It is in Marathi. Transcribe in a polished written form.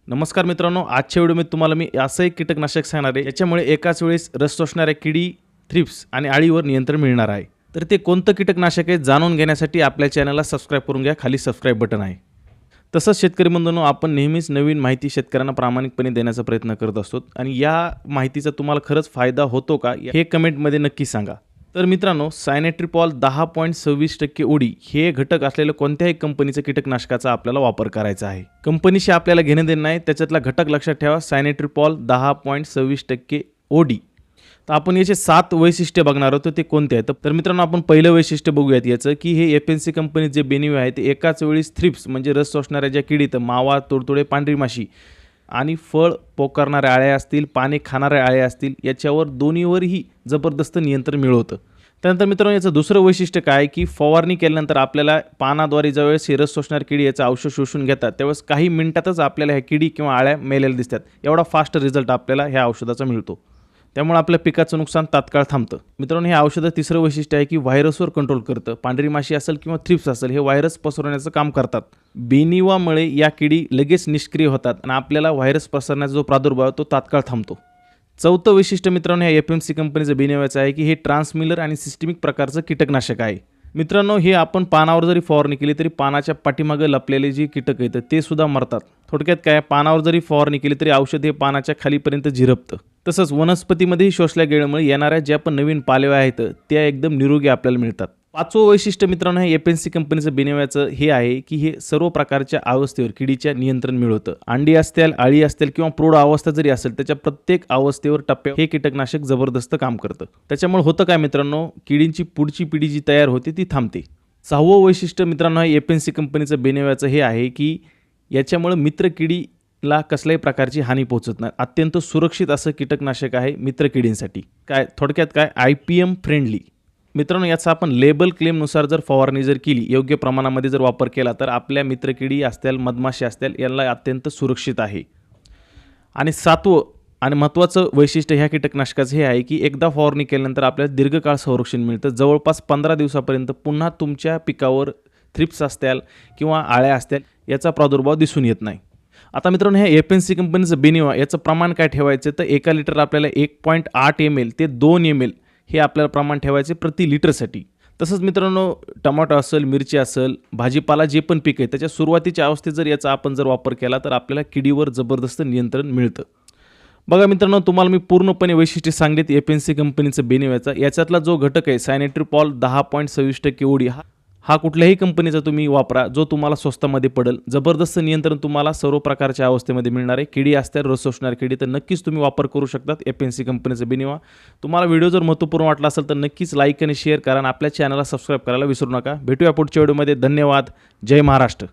नमस्कार मित्रांनो, आजच्या व्हिडिओमध्ये तुम्हाला मी असं एक कीटकनाशक सांगणार आहे याच्यामुळे एकाच वेळेस रस शोषणाऱ्या किडी, थ्रिप्स आणि अळीवर नियंत्रण मिळणार आहे। तर ते कोणतं कीटकनाशक आहे जाणून घेण्यासाठी आपल्या चॅनलला सबस्क्राइब करून घ्या, खाली सबस्क्राइब बटन आहे। तसंच शेतकरी बंधूंनो, आपण नेहमीच नवीन माहिती शेतकऱ्यांना प्रामाणिकपणे देण्याचा प्रयत्न करत असतो आणि या माहितीचा तुम्हाला खरंच फायदा होतो का हे कमेंटमध्ये नक्की सांगा। तर मित्रांनो, सायनेट्रिपॉल 10.26% ओडी हे घटक असलेलं कोणत्याही कंपनीचं कीटकनाशकाचा आपल्याला वापर करायचा आहे। कंपनीशी आपल्याला घेणं देणं नाही, त्याच्यातला घटक लक्षात ठेवा, सायनेट्रिपॉल 10.26% ओडी। तर आपण याचे 7 वैशिष्ट्ये बघणार आहोत, ते कोणते आहेत। तर मित्रांनो, आपण पहिलं वैशिष्ट्य बघूयात याचं की हे एफएनसी कंपनी जे बेनिव्हिया आहे ते एकाच वेळी थ्रिप्स म्हणजे रस शोषणाऱ्या ज्या किडी, तर मावा, तुडतुडे, पांढरी माशी आणि फळ पोकारणाऱ्या अळ्या असतील, पाने खाणाऱ्या अळ्या असतील, याच्यावर दोन्हीवरही जबरदस्त नियंत्रण मिळवतं। त्यानंतर मित्रांनो, याचं दुसरं वैशिष्ट्य काय की फवारणी केल्यानंतर आपल्याला पानाद्वारे ज्यावेळेस हे रस शोषणारी किडी याचं औषध शोषून घेतात त्यावेळेस काही मिनिटातच आपल्याला ह्या किडी किंवा अळ्या मेलेल्या दिसतात। एवढा फास्ट रिझल्ट आपल्याला ह्या औषधाचा मिळतो, त्यामुळे आपल्या पिकाचं नुकसान तात्काळ थांबतं। मित्रांनो, हे औषध तिसरं वैशिष्ट्य आहे की व्हायरसवर कंट्रोल करतं। पांढरी माशी असेल किंवा थ्रिप्स असेल, हे व्हायरस पसरवण्याचं काम करतात। बेनिव्हियामुळे या किडी लगेच निष्क्रिय होतात आणि आपल्याला व्हायरस पसरण्याचा जो प्रादुर्भाव तो तात्काळ थांबतो। चौथं वैशिष्ट्य मित्रांनो, या एफएमसी कंपनीचं बेनिव्हियाचं आहे की हे ट्रान्समिलर आणि सिस्टमिक प्रकारचं कीटकनाशक आहे। मित्रांनो, हे आपण पानावर जरी फवारणी केली तरी पानाच्या पाठीमागे लपलेले जे कीटक आहेत ते सुद्धा मरतात। थोडक्यात काय, पानावर जरी फवारणी केली तरी औषध हे पानाच्या खालीपर्यंत झिरपतं। तसंच वनस्पतीमध्येही शोषल्या गेल्यामुळे येणाऱ्या ज्या पण नवीन पालव्या आहेत त्या एकदम निरोगी आपल्याला मिळतात। पाचवं वैशिष्ट्य मित्रांनो, हे एफएनसी कंपनीचं बेनिव्हियाचं हे आहे की हे सर्व प्रकारच्या अवस्थेवर किडीच्या नियंत्रण मिळवतं। अंडी असतील, अळी असतील किंवा प्रौढ अवस्था जरी असेल, त्याच्या प्रत्येक अवस्थेवर टप्प्यावर हे कीटकनाशक जबरदस्त काम करतं। त्याच्यामुळे होतं काय मित्रांनो, किडींची पुढची पिढी जी तयार होते ती थांबते। सहावं वैशिष्ट्य मित्रांनो, हे एफएनसी कंपनीचं बेनिव्हियाचं हे आहे की याच्यामुळे मित्र किडीला कसल्याही प्रकारची हानी पोहोचत नाही। अत्यंत सुरक्षित असं कीटकनाशक आहे मित्र किडींसाठी। काय थोडक्यात काय, IPM फ्रेंडली। मित्रांनो, याचा आपण लेबल क्लेमनुसार जर फवारणी जर केली, योग्य प्रमाणामध्ये जर वापर केला तर आपल्या मित्रकिडी असतील, मधमाशी असतील, यांना अत्यंत सुरक्षित आहे। आणि सातवं आणि महत्त्वाचं वैशिष्ट्य ह्या कीटकनाशकाचं हे आहे की एकदा फवारणी केल्यानंतर आपल्याला दीर्घकाळ संरक्षण मिळतं। जवळपास 15 दिवसापर्यंत पुन्हा तुमच्या पिकावर थ्रिप्स असतील किंवा अळ्या असतील याचा प्रादुर्भाव दिसून येत नाही। आता मित्रांनो, ह्या एफएनसी कंपनीचं बेनिव्हिया याचं प्रमाण काय ठेवायचं, तर एका लिटर आपल्याला 1.8 ml ते 2 ml हे आपल्याला प्रमाण ठेवायचे प्रति लिटरसाठी। तसंच मित्रांनो, टमाटो असेल, मिरची असेल, भाजीपाला जे पण पीक आहे त्याच्या सुरुवातीच्या अवस्थेत जर याचा आपण जर वापर केला तर आपल्याला किडीवर जबरदस्त नियंत्रण मिळतं। बघा मित्रांनो, तुम्हाला मी पूर्णपणे वैशिष्ट्ये सांगितली एफएनसी कंपनीचं बेनिव्हियाचा। याच्यातला जो घटक आहे सायनेट्रिपॉल 10.26% ओडी, हा कुठल्याही कंपनीचा तुम्ही वापरा, जो तुम्हाला स्वस्तामध्ये पडेल। जबरदस्त नियंत्रण तुम्हाला सर्व प्रकारच्या अवस्थेमध्ये मिळणार आहे। किडी असतील, रस शोषणारी किडी, तर नक्कीच तुम्ही वापर करू शकतात एफएनसी कंपनीचं बेनिव्हिया। तुम्हाला व्हिडिओ जर महत्त्वपूर्ण वाटला असेल तर नक्कीच लाईक आणि शेअर करा आणि आपल्या चॅनलला सबस्क्राईब करायला विसरू नका। भेटूया पुढच्या व्हिडिओमध्ये। धन्यवाद। जय महाराष्ट्र।